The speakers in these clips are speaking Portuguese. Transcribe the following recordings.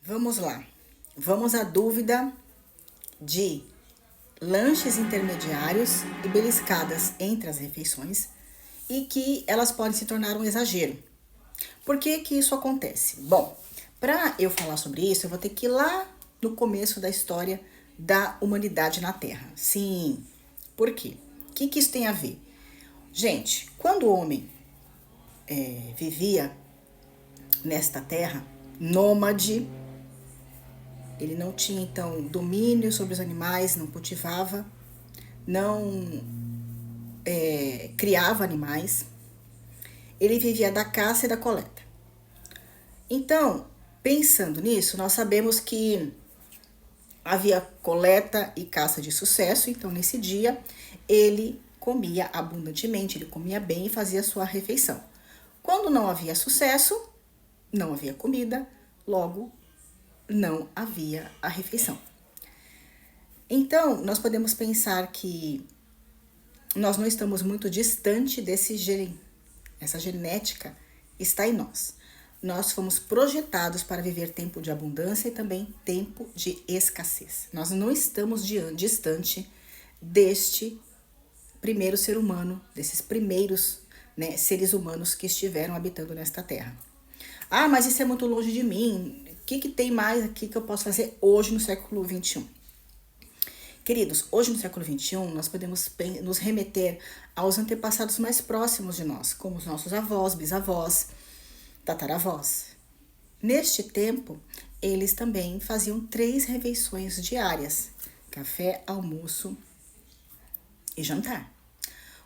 Vamos lá. Vamos à dúvida de lanches intermediários e beliscadas entre as refeições e que elas podem se tornar um exagero. Por que que isso acontece? Bom, para eu falar sobre isso, eu vou ter que ir lá no começo da história da humanidade na Terra. Sim, por quê? O que isso tem a ver? Gente, quando o homem vivia nesta terra, nômade, ele não tinha então domínio sobre os animais, não cultivava, não criava animais, ele vivia da caça e da coleta. Então, pensando nisso, nós sabemos que havia coleta e caça de sucesso, então nesse dia ele comia abundantemente, ele comia bem e fazia a sua refeição. Quando não havia sucesso, não havia comida, logo não havia a refeição. Então, nós podemos pensar que nós não estamos muito distante desse gene. Essa genética está em nós. Nós fomos projetados para viver tempo de abundância e também tempo de escassez. Nós não estamos distante deste primeiro ser humano, desses primeiros seres humanos que estiveram habitando nesta terra. Ah, mas isso é muito longe de mim. O que tem mais aqui que eu posso fazer hoje no século XXI? Queridos, hoje no século XXI, nós podemos nos remeter aos antepassados mais próximos de nós, como os nossos avós, bisavós, tataravós. Neste tempo, eles também faziam 3 refeições diárias: café, almoço e jantar.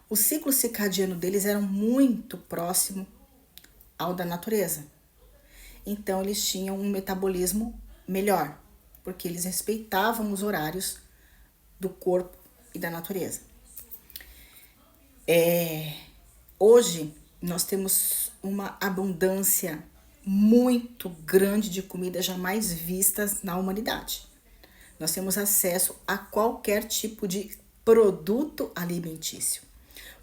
O ciclo circadiano deles era muito próximo ao da natureza. Então, eles tinham um metabolismo melhor, porque eles respeitavam os horários do corpo e da natureza. Hoje, nós temos uma abundância muito grande de comidas jamais vistas na humanidade. Nós temos acesso a qualquer tipo de produto alimentício,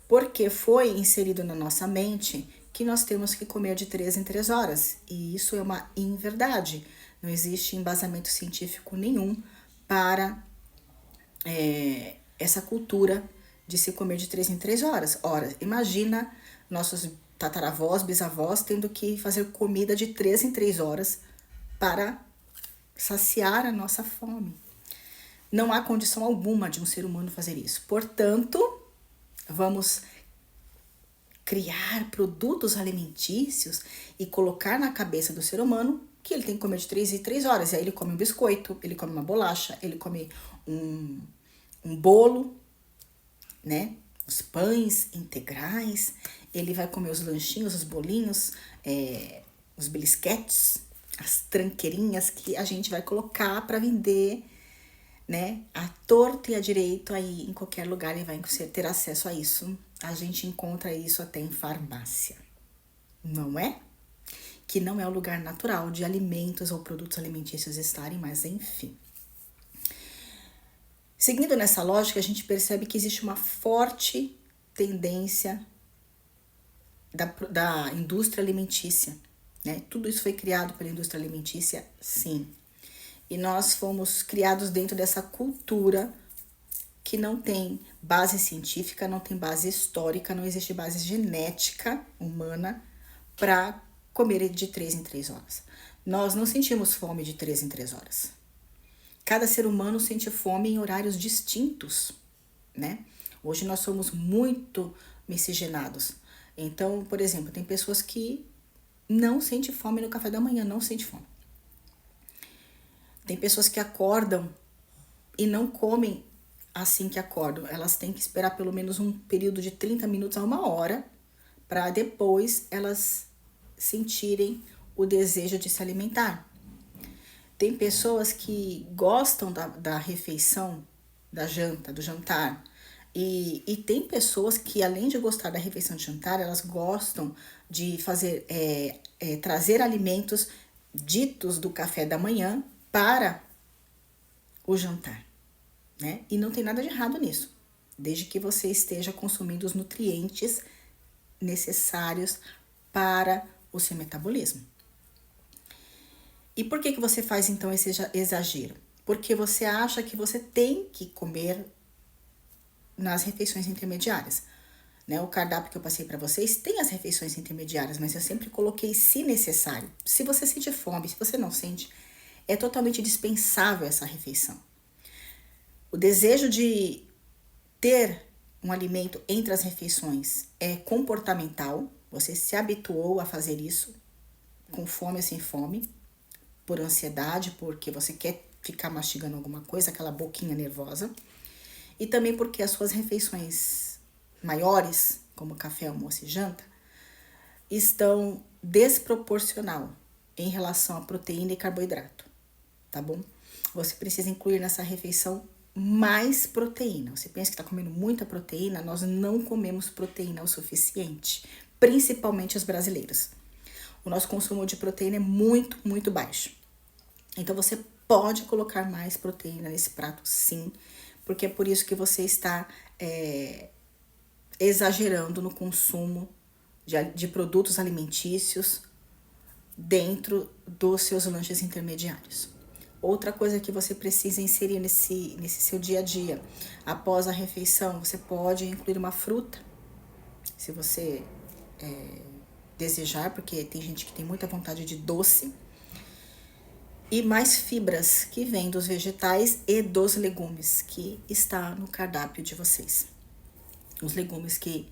porque foi inserido na nossa mente que nós temos que comer de 3 em 3 horas, e isso é uma inverdade. Não existe embasamento científico nenhum para essa cultura de se comer de 3 em 3 horas. Ora, imagina nossos tataravós, bisavós tendo que fazer comida de 3 em 3 horas para saciar a nossa fome. Não há condição alguma de um ser humano fazer isso. Portanto, vamos criar produtos alimentícios e colocar na cabeça do ser humano que ele tem que comer de 3 em 3 horas. E aí ele come um biscoito, ele come uma bolacha, ele come um bolo, né? Os pães integrais, ele vai comer os lanchinhos, os bolinhos, os belisquetes, as tranqueirinhas que a gente vai colocar para vender, né? A torto e a direito, aí em qualquer lugar ele vai ter acesso a isso. A gente encontra isso até em farmácia, não é? Que não é o lugar natural de alimentos ou produtos alimentícios estarem, mas enfim. Seguindo nessa lógica, a gente percebe que existe uma forte tendência da indústria alimentícia, né? Tudo isso foi criado pela indústria alimentícia, sim. E nós fomos criados dentro dessa cultura que não tem base científica, não tem base histórica, não existe base genética humana para comer de 3 em 3 horas. Nós não sentimos fome de 3 em 3 horas. Cada ser humano sente fome em horários distintos, né? Hoje nós somos muito miscigenados. Então, por exemplo, tem pessoas que não sentem fome no café da manhã, não sentem fome. Tem pessoas que acordam e não comem assim que acordam. Elas têm que esperar pelo menos um período de 30 minutos a 1 hora para depois elas sentirem o desejo de se alimentar. Tem pessoas que gostam da refeição, da janta, do jantar. E tem pessoas que, além de gostar da refeição de jantar, elas gostam de fazer, trazer alimentos ditos do café da manhã para o jantar, né? E não tem nada de errado nisso, desde que você esteja consumindo os nutrientes necessários para o seu metabolismo. E por que você faz então esse exagero? Porque você acha que você tem que comer nas refeições intermediárias. Né? O cardápio que eu passei para vocês tem as refeições intermediárias, mas eu sempre coloquei se necessário. Se você sente fome, se você não sente, é totalmente dispensável essa refeição. O desejo de ter um alimento entre as refeições é comportamental. Você se habituou a fazer isso, com fome ou sem fome, por ansiedade, porque você quer ficar mastigando alguma coisa, aquela boquinha nervosa. E também porque as suas refeições maiores, como café, almoço e janta, estão desproporcional em relação a proteína e carboidrato, tá bom? Você precisa incluir nessa refeição mais proteína. Você pensa que está comendo muita proteína? Nós não comemos proteína o suficiente, principalmente os brasileiros. O nosso consumo de proteína é muito, muito baixo. Então você pode colocar mais proteína nesse prato, sim, porque é por isso que você está exagerando no consumo de produtos alimentícios dentro dos seus lanches intermediários. Outra coisa que você precisa inserir nesse seu dia a dia, após a refeição, você pode incluir uma fruta, se você desejar, porque tem gente que tem muita vontade de doce, e mais fibras que vêm dos vegetais e dos legumes que está no cardápio de vocês. Os legumes que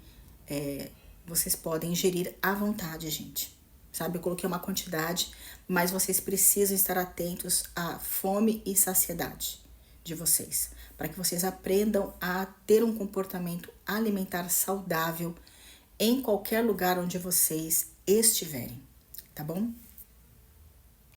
vocês podem ingerir à vontade, gente. Sabe, eu coloquei uma quantidade, mas vocês precisam estar atentos à fome e saciedade de vocês, para que vocês aprendam a ter um comportamento alimentar saudável em qualquer lugar onde vocês estiverem, tá bom?